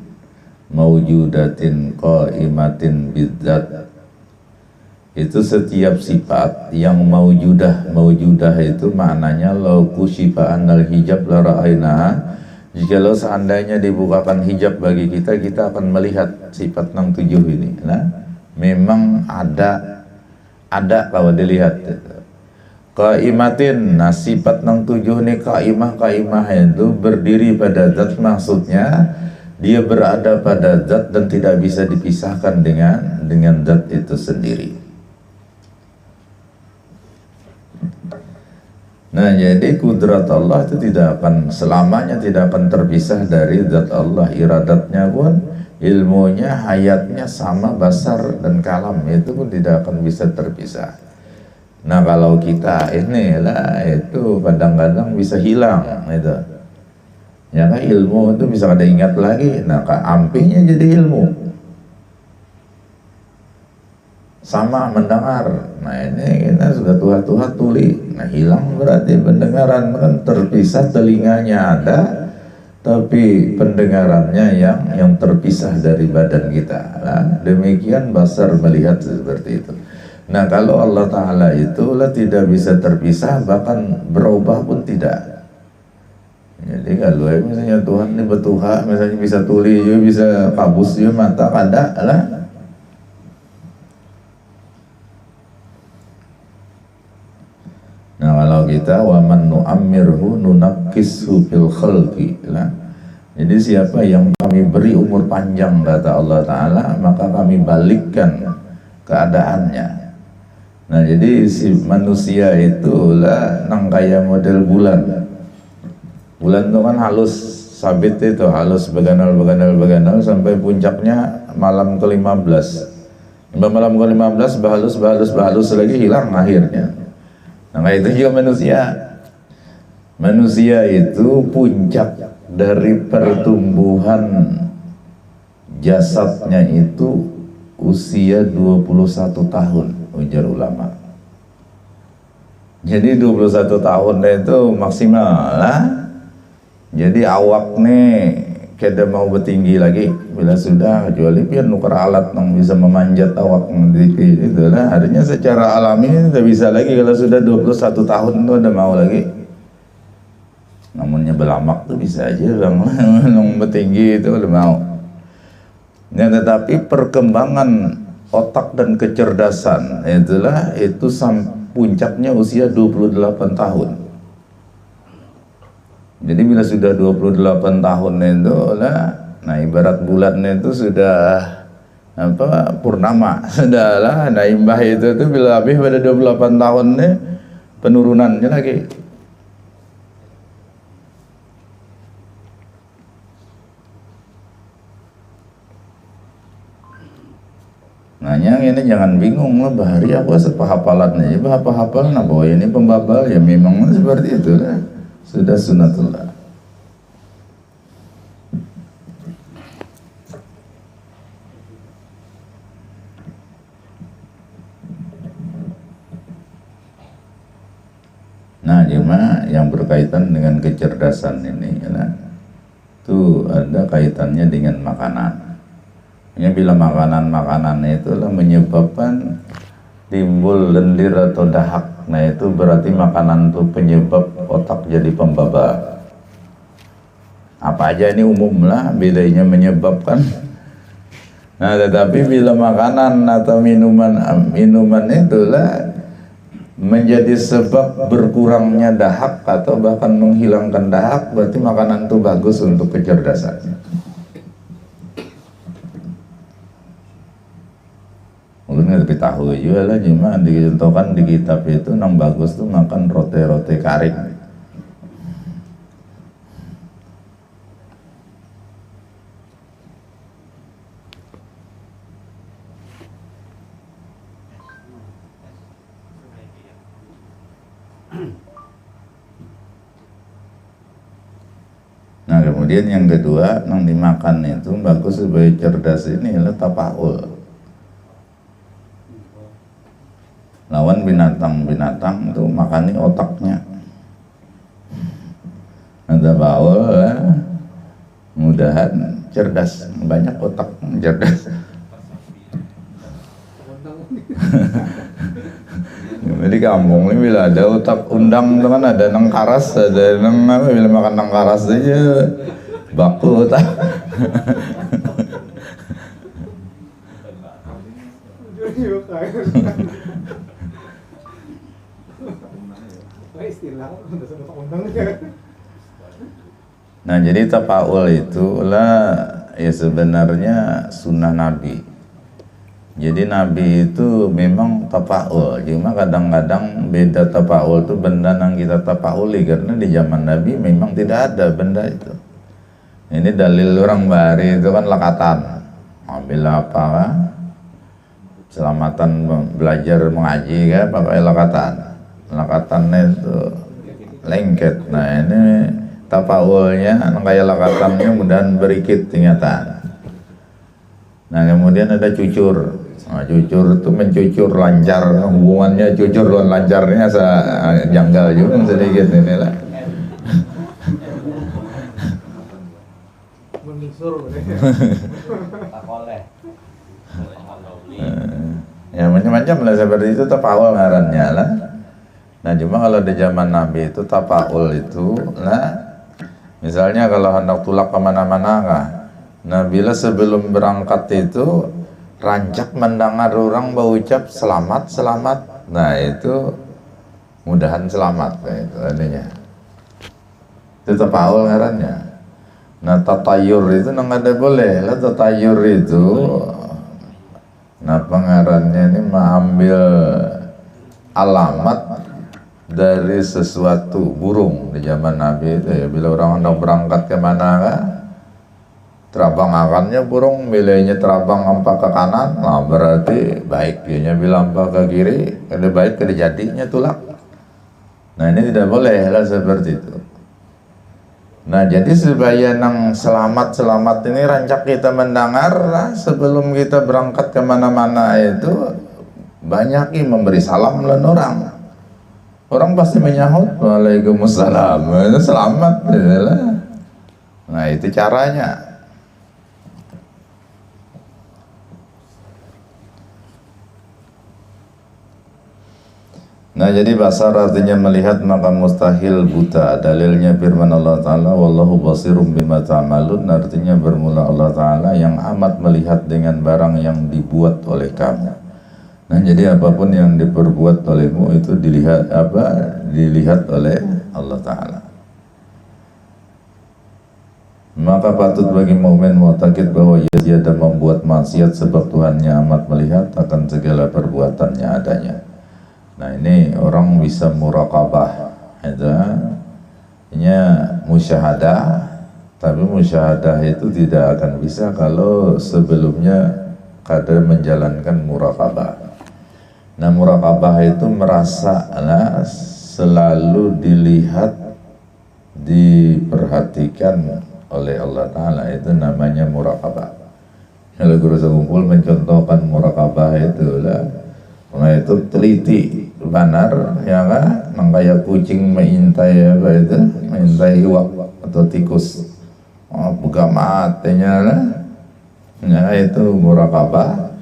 mawjudatin qaimatin bidzat. Itu setiap sifat yang mawjudah itu maknanya law kusyifa annal hijab la ra'ainaha. Jikalau seandainya dibukakan hijab bagi kita, kita akan melihat sifat 67 ini. Nah, memang ada kalau dilihat. Qaimatin, nah sifat 67 ini kaimah itu berdiri pada zat, maksudnya dia berada pada zat dan tidak bisa dipisahkan dengan zat itu sendiri. Nah, jadi kudrat Allah itu tidak akan selamanya tidak akan terpisah dari zat Allah. Iradatnya pun, ilmunya, hayatnya sama basar dan kalam itu pun tidak akan bisa terpisah. Nah, kalau kita inilah itu kadang-kadang bisa hilang itu. Ya kan, ilmu itu bisa ada ingat lagi. Nah, ampihnya jadi ilmu. Sama mendengar. Nah, ini kita sudah tua-tua tuli. Nah, hilang berarti pendengaran, kan terpisah, telinganya ada tapi pendengarannya yang terpisah dari badan kita. Nah, demikian basar melihat seperti itu. Nah, kalau Allah Ta'ala itulah tidak bisa terpisah, bahkan berubah pun tidak. Jadi kalau misalnya Tuhan ini betuha, misalnya bisa tuli, bisa kabus, mata kada lah. Nah, kalau kita waman nu'ammirhu nunakkishu fil khalqi lah. Jadi siapa yang kami beri umur panjang kata Allah Ta'ala, maka kami balikkan keadaannya. Nah, jadi si manusia itulah nang kaya model bulan. Bulan itu kan halus, sabit itu halus, beganal sampai puncaknya malam ke-15. Malam ke-15 bahalus lagi hilang akhirnya. Nah, itu juga manusia. Manusia itu puncak dari pertumbuhan jasadnya itu usia 21 tahun, ujar ulama. Jadi 21 tahun itu maksimal lah. Jadi awak nih kada mau bertinggi lagi bila sudah, kecuali pian nukar alat yang bisa memanjat awak itu lah. Artinya secara alami tidak bisa lagi kalau sudah 21 tahun itu ada mau lagi. Namunnya belamak tuh bisa aja bang, yang bertinggi itu udah mau. Ya, tetapi perkembangan otak dan kecerdasan itu puncaknya usia 28 tahun. Jadi bila sudah 28 tahun itu lah, nah ibarat bulannya itu sudah purnama, sudahlah. Nah imbah itu tuh bila habis pada 28 tahun nih penurunannya lagi. Nanya ini jangan bingung lah, bahari apa sepahapalannya, hafal nah bahwa ini pembabal ya memang seperti itu lah. Sudah sunatullah. Nah, cuma yang berkaitan dengan kecerdasan ini ya, itu ada kaitannya dengan makanan. Ya, bila makanan itulah menyebabkan timbul lendir atau dahak. Nah itu berarti makanan itu penyebab otak jadi pembaba. Apa aja ini umum lah, bedanya menyebabkan. Nah tetapi bila makanan atau minuman itulah menjadi sebab berkurangnya dahak atau bahkan menghilangkan dahak, berarti makanan itu bagus untuk kecerdasan. Mungkin lebih tahu juga lah, cuma dicontohkan di kitab itu yang bagus tuh makan roti kering. Nah kemudian yang kedua yang dimakan itu bagus sebagai cerdas ini adalah tapaul. Lawan binatang itu makani otaknya. Ada baul mudahan cerdas, banyak otak cerdas. Di kampung ini bila ada otak undang itu kan ada nang karas, ada nang apa, bila makan nang karas aja baku otak. Nah jadi tapaul itulah ya sebenarnya sunnah Nabi. Jadi Nabi itu memang tapaul, cuma kadang-kadang beda tapaul itu benda yang kita tapauli, karena di zaman Nabi memang tidak ada benda itu. Ini dalil orang bahari itu kan lakatan. Bila apa kan? Selamatan belajar mengaji kan pakai lakatan. Lakatannya itu lengket. Nah ini tapaulnya kayak lakatannya mudahan berikit tingkatan. Nah kemudian ada cucur. Nah, cucur itu mencucur lancar, hubungannya cucur dan lancarnya janggal juga sedikit inilah. Ya macam-macam lah seperti itu tapaul ngarannya lah. Nah cuma kalau di zaman Nabi itu tapaul itu lah, misalnya kalau hendak tulak kemana-mana kah, nah bila sebelum berangkat itu rancak mendengar orang berucap selamat, nah itu mudahan selamat, itu artinya. Itu tapaul ngarannya. Nah tatayur itu nang ada boleh lah, tatayur itu. Nah pengarannya ini mengambil alamat dari sesuatu burung di zaman Nabi itu ya. Bila orang hendak berangkat kemana kan, terabang akannya burung, bilanya terabang empat ke kanan, nah berarti baik. Dia bilang empat ke kiri, lebih baik jadinya tulak. Nah ini tidak boleh lah seperti itu. Nah jadi supaya nang selamat ini rancak kita mendengar lah, sebelum kita berangkat kemana-mana itu banyak memberi salam lan orang. Orang pasti menyahut waalaikumsalam, itu selamat. Nah itu caranya. Nah, jadi basar artinya melihat, maka mustahil buta. Dalilnya firman Allah Ta'ala, wallahu basirum bima ta'malun, artinya bermula Allah Ta'ala yang amat melihat dengan barang yang dibuat oleh kamu. Nah, jadi apapun yang diperbuat olehmu itu dilihat oleh Allah Ta'ala. Maka patut bagi mukmin mu'taqid bahwa ia tiada membuat maksiat sebab Tuhannya amat melihat akan segala perbuatannya adanya. Nah, ini orang bisa muraqabah, itu musyahadah, tapi musyahadah itu tidak akan bisa kalau sebelumnya kada menjalankan muraqabah. Nah, muraqabah itu merasa selalu dilihat, diperhatikan oleh Allah Ta'ala, itu namanya muraqabah. Kalau guru sekumpul mencontohkan muraqabah itu itu teliti, benar ya kan, kayak kucing mengintai mengintai iwak atau tikus, buka matanya lah. Nah, itu muraqabah,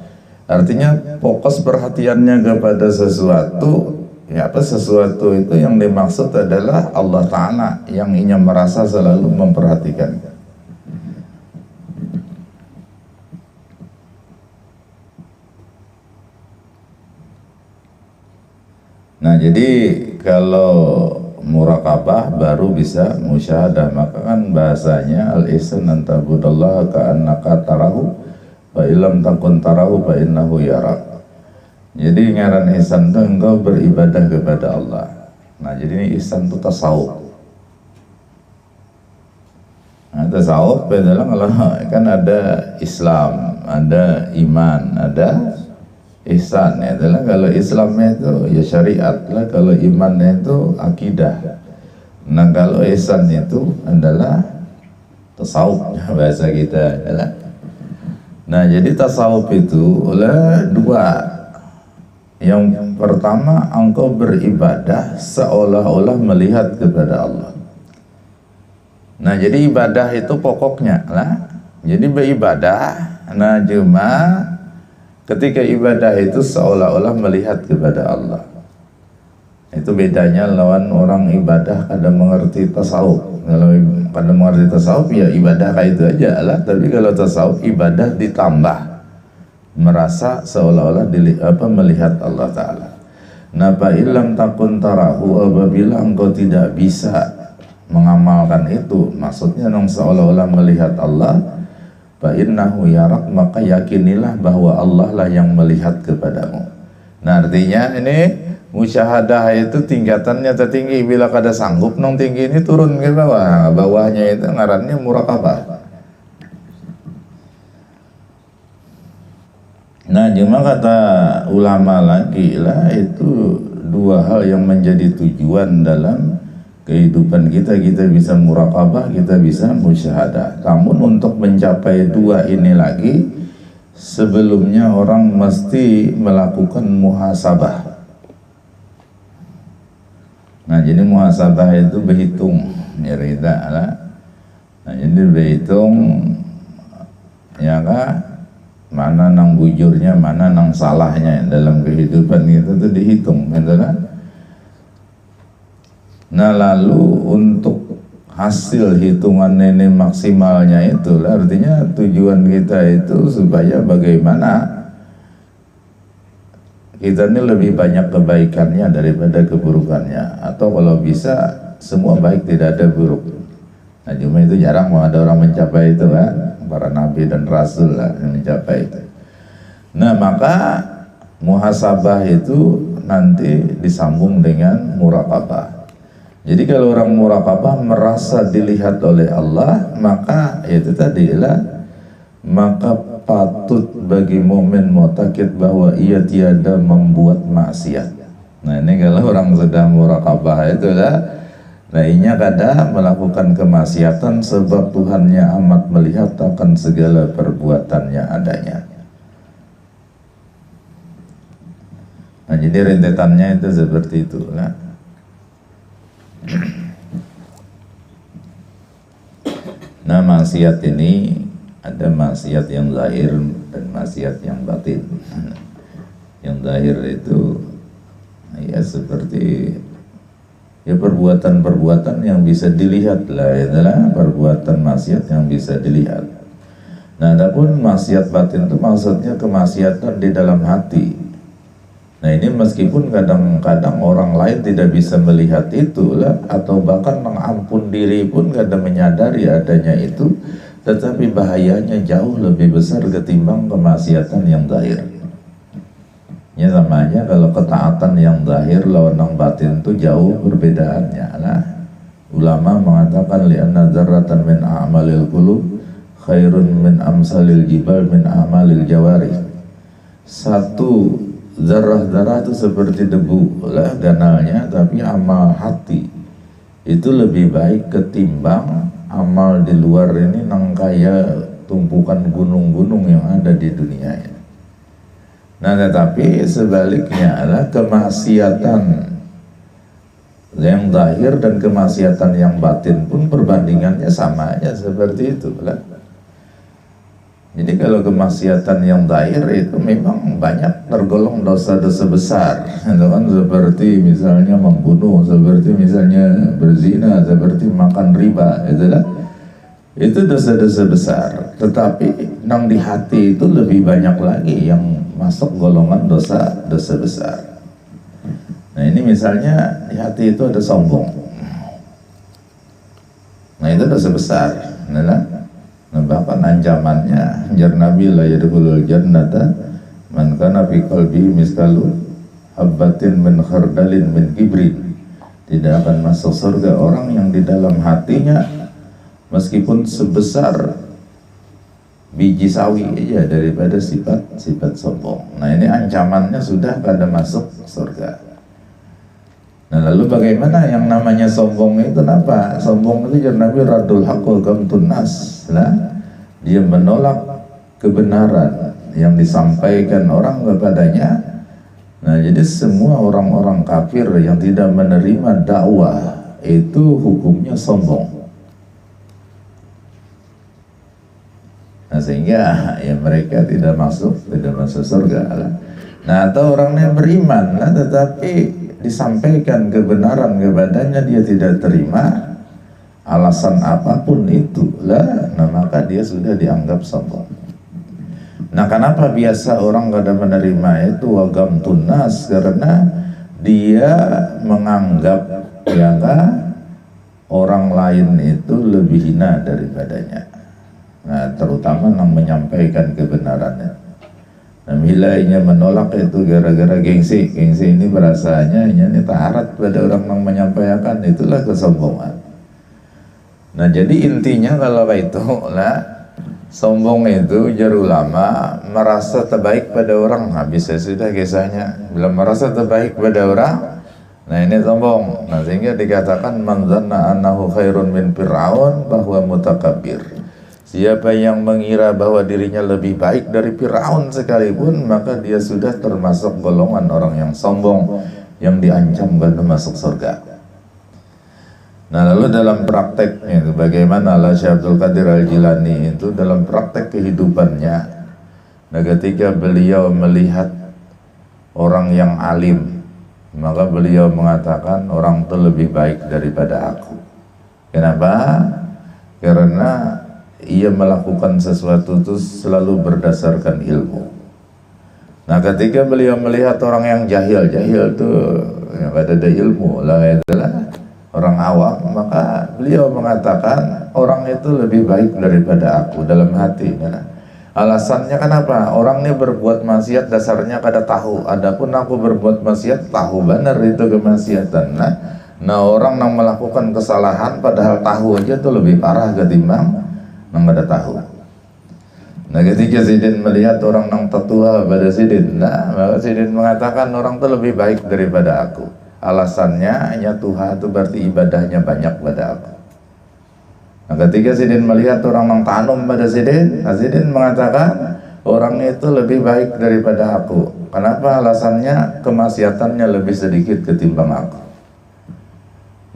artinya fokus perhatiannya kepada sesuatu. Sesuatu itu yang dimaksud adalah Allah Ta'ala yang ingin merasa selalu memperhatikan. Nah, jadi kalau muraqabah baru bisa musyahadah, maka kan bahasanya al-ihsan an ta'budallaha ka'annaka tarahu fa illam takun tarahu fa innahu yarak. Jadi ngaran ihsan itu engkau beribadah kepada Allah. Nah, jadi ini ihsan itu tasawuf. Nah, tasawuf adalah kalau kan ada Islam, ada iman, ada ihsan. Adalah kalau Islamnya itu ya syariat lah, kalau imannya itu akidah. Nah, kalau ihsan itu adalah tasawuf bahasa kita adalah. Nah, jadi tasawuf itu dua. Yang pertama, engkau beribadah seolah-olah melihat kepada Allah. Nah, jadi ibadah itu pokoknya lah. Jadi beribadah, nah cuma ketika ibadah itu seolah-olah melihat kepada Allah. Itu bedanya lawan orang ibadah kadang mengerti tasawuf. Kalau kadang mengerti tasawuf ya ibadah kayak itu aja lah. Tapi kalau tasawuf ibadah ditambah, merasa seolah-olah melihat Allah Ta'ala. Nah, fa'ilam takun tarahu, apabila engkau tidak bisa mengamalkan itu, maksudnya seolah-olah melihat Allah, fa'innahu yarak, maka yakinilah bahwa Allah lah yang melihat kepadamu. Nah, artinya ini musyahadah itu tingkatannya tertinggi. Bila kada sanggup tinggi ini turun ke bawah, bawahnya itu ngarannya muraqabah. Nah, cuma kata ulama lagi lah, itu dua hal yang menjadi tujuan dalam kehidupan kita. Kita bisa muraqabah, kita bisa musyahadah. Namun untuk mencapai dua ini lagi, sebelumnya orang mesti melakukan muhasabah. Nah, jadi muhasabah itu berhitung, nyerita lah. Nah, jadi berhitung, ya kan, mana nang bujurnya, mana nang salahnya dalam kehidupan kita itu dihitung, betul kan? Nah, lalu untuk hasil hitungan ini maksimalnya itu, artinya tujuan kita itu supaya bagaimana kita ini lebih banyak kebaikannya daripada keburukannya, atau kalau bisa semua baik, tidak ada buruk. Nah, cuma itu jarang ada orang mencapai itu kan, para nabi dan rasul lah yang mencapai itu. Nah, maka muhasabah itu nanti disambung dengan muraqabah. Jadi kalau orang muraqabah merasa dilihat oleh Allah, maka itu tadilah, maka patut bagi mukmin mu'taqid bahwa ia tiada membuat maksiat. Nah, ini kalau orang sedang muraqabah itulah, lainnya kada melakukan kemaksiatan sebab Tuhannya amat melihat akan segala perbuatannya adanya. Nah, jadi rentetannya itu seperti itu lah. Nah, maksiat ini ada maksiat yang zahir dan maksiat yang batin. Yang zahir itu Ya seperti ya perbuatan-perbuatan yang bisa dilihat lah, adalah perbuatan maksiat yang bisa dilihat. Nah, adapun maksiat batin itu maksudnya kemaksiatan di dalam hati. Nah, ini meskipun kadang-kadang orang lain tidak bisa melihat itu lah, atau bahkan mengampun diri pun kadang menyadari adanya itu, tetapi bahayanya jauh lebih besar ketimbang kemaksiatan yang zahir. Ya sama aja kalau ketaatan yang zahir lawan yang batin itu jauh perbedaannya lah. Ulama mengatakan li'anna dzarratan min a'malil qulub khairun min amsalil jibal min a'malil jawari. Satu zarah-zarah itu seperti debu lah ganalnya, tapi amal hati itu lebih baik ketimbang amal di luar ini nang kaya tumpukan gunung-gunung yang ada di dunia ini. Nah, tetapi sebaliknya adalah kemaksiatan yang zahir dan kemaksiatan yang batin pun perbandingannya sama aja seperti itu lah. Jadi kalau kemaksiatan yang zahir itu memang banyak tergolong dosa-dosa besar, kan, seperti misalnya membunuh, seperti misalnya berzina, seperti makan riba, itu dosa-dosa besar. Tetapi nang di hati itu lebih banyak lagi yang masuk golongan dosa-dosa besar. Nah, ini misalnya di hati itu ada sombong. Nah, itu dosa besar. Nah, bahkan ancamannya jar Nabi la yadkhulul jannata man kana fi qalbi miskalu habbatin min khardalin min kibrin. Tidak akan masuk surga orang yang di dalam hatinya meskipun sebesar biji sawi aja daripada sifat sombong. Nah, ini ancamannya sudah pada masuk surga. Nah, lalu bagaimana yang namanya sombong itu apa? Sombong itu jar Nabi radul haqqul gamtun nas. Nah, dia menolak kebenaran yang disampaikan orang kepadanya. Nah, jadi semua orang-orang kafir yang tidak menerima dakwah itu hukumnya sombong. Nah, sehingga ya mereka tidak masuk surga. Nah, atau orangnya beriman lah, tetapi disampaikan kebenaran kepadanya dia tidak terima, alasan apapun itu lah, nah maka dia sudah dianggap sombong. Nah, kenapa biasa orang kadang menerima itu wagam tunas? Karena dia menganggap ya orang lain itu lebih hina daripadanya. Nah, terutama yang menyampaikan kebenarannya. Nah, bilanya menolak itu gara-gara gengsi. Gengsi ini perasaannya ini taharat pada orang yang menyampaikan, itulah kesombongan. Nah, jadi intinya kalau itu lah, sombong itu jar ulama merasa terbaik pada orang. Habis sudah kisahnya. Bila merasa terbaik pada orang, nah ini sombong. Nah, sehingga dikatakan man dzanna annahu khairun min fir'aun bahwa mutakabbir. Siapa yang mengira bahwa dirinya lebih baik dari Firaun sekalipun, maka dia sudah termasuk golongan orang yang sombong yang diancam gak masuk surga. Nah, lalu dalam prakteknya itu bagaimana lah Syekh Abdul Qadir Al-Jilani itu dalam praktek kehidupannya. Nah, ketika beliau melihat orang yang alim, maka beliau mengatakan orang itu lebih baik daripada aku. Kenapa? Karena ia melakukan sesuatu itu selalu berdasarkan ilmu. Nah, ketika beliau melihat orang yang jahil itu yang ada ilmu lah, adalah orang awam, maka beliau mengatakan orang itu lebih baik daripada aku dalam hati. Nah, alasannya kenapa? Orang ini berbuat maksiat dasarnya kada tahu. Adapun aku berbuat maksiat tahu benar itu kemaksiatan. Nah, orang yang melakukan kesalahan padahal tahu aja itu lebih parah ketimbang nang ada tahu. Nah, ketika Sidin melihat orang yang tetua pada Sidin, nah maka Sidin mengatakan orang itu lebih baik daripada aku. Alasannya hanya Tuhan itu berarti ibadahnya banyak pada aku. Nah, ketika Sidin melihat orang yang tanum pada Sidin, nah Sidin mengatakan orang itu lebih baik daripada aku. Kenapa? Alasannya kemaksiatannya lebih sedikit ketimbang aku.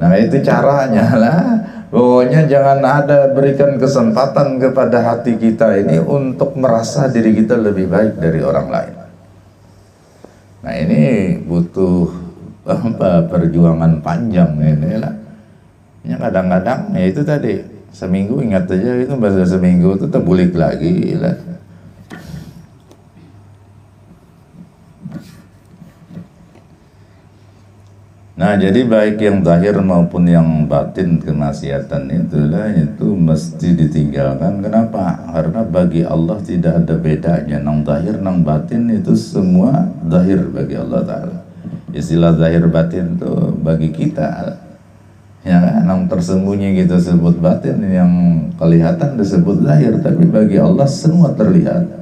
Nah, itu caranya lah. Pokoknya jangan ada berikan kesempatan kepada hati kita ini untuk merasa diri kita lebih baik dari orang lain. Nah, ini butuh perjuangan panjang ini lah. Ya kadang-kadang ya itu tadi seminggu ingat aja itu bahasa seminggu itu terbulik lagi lah. Nah jadi baik yang zahir maupun yang batin kemaksiatan itulah itu mesti ditinggalkan. Kenapa? Karena bagi Allah tidak ada bedanya. Nang zahir nang batin itu semua zahir bagi Allah Ta'ala. Istilah zahir batin itu bagi kita ya kan, yang tersembunyi kita sebut batin, yang kelihatan disebut zahir, tapi bagi Allah semua terlihat.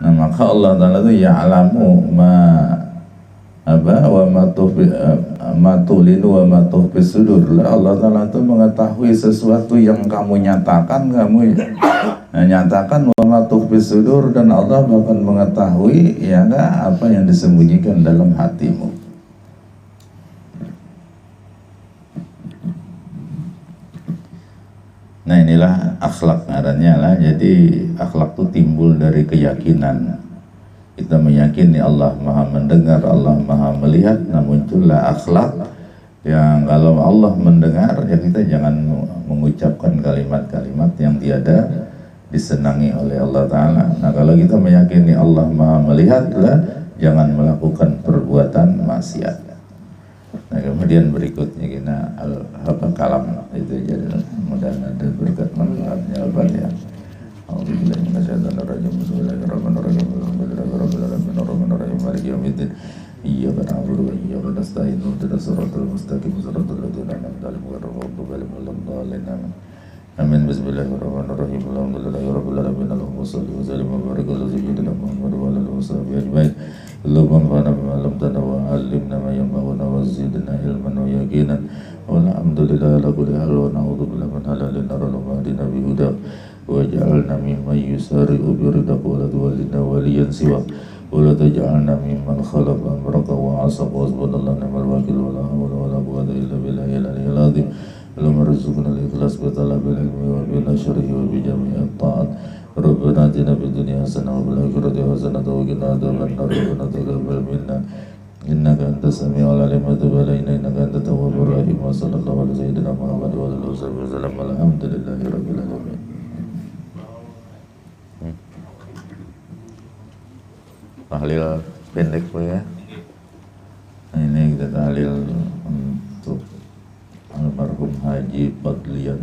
Nah maka Allah Ta'ala itu ya'lamu ma tulinu wa ma tuhfis sudur. Allah Ta'ala itu mengetahui sesuatu yang kamu nyatakan, kamu nyatakan wa ma tuhfis sudur, dan Allah bahkan mengetahui ya enggak apa yang disembunyikan dalam hatimu. Nah inilah akhlak ngarannya lah. Jadi akhlak itu timbul dari keyakinan. Kita meyakini Allah Maha mendengar, Allah Maha melihat. Nah muncullah akhlak yang kalau Allah mendengar ya kita jangan mengucapkan kalimat-kalimat yang tiada disenangi oleh Allah Ta'ala. Nah kalau kita meyakini Allah Maha melihat lah, jangan melakukan perbuatan maksiat. Nah kemudian berikutnya kita kalam itu jadi mudah-mudahan ada berkat manfaatnya Al-Fatihah. Alhamdulillah minasyaitonir rajim. Bismillahirrahmanirrahim. Alhamdulillahirabbil alamin arrahmanirrahim maliki yaumiddin. Iyyaka na'budu wa iyyaka nasta'in. Ihdinas siratal mustaqim siratal ladzina an'amta 'alaihim ghairil maghdubi 'alaihim waladdallin. Amin. Bismillahirrahmanirrahim. Alhamdulillahirabbil alamin. Allahumma shalli wa sallim wa barik ala sayyidina Muhammad wa ala alihi washabihi ajmain. Allahumma anfa'na bima 'allamtana wa 'allimna ma yanfa'una wa zidna ilman wa yaqinan. Walhamdulillahi ala kulli hal wa na'udzu billahi min halalin nar wa hadina bi huda waj'alna mimman yusari'u bi ridaka wa la tuwallina waliyan siwa wa la taj'alna mimman khalaqa amraka wa 'asaka wa hasbunallahu ni'mal wakil wa la hawla wa la quwwata illa billahi al-'aliyyil 'azim. Allahumma arzuqna al-ikhlas bi talabil ilmi wa bi nashrihi wa bi jami'it ta'at. Rabbana atina fid dunya hasanah wa fil akhirati hasanah wa qina adzaban nar. Rabbana taqabbal minna innaka antas samiul alim wa tub alaina innaka antat tawwabur rahim. Wa sallallahu ala sayyidina Muhammad wa alihi wasallam. Alhamdulillahi rabbil alamin. Tahlil pendek Bu ya. Nah, ini kita tahlil untuk almarhum Haji Fadlian.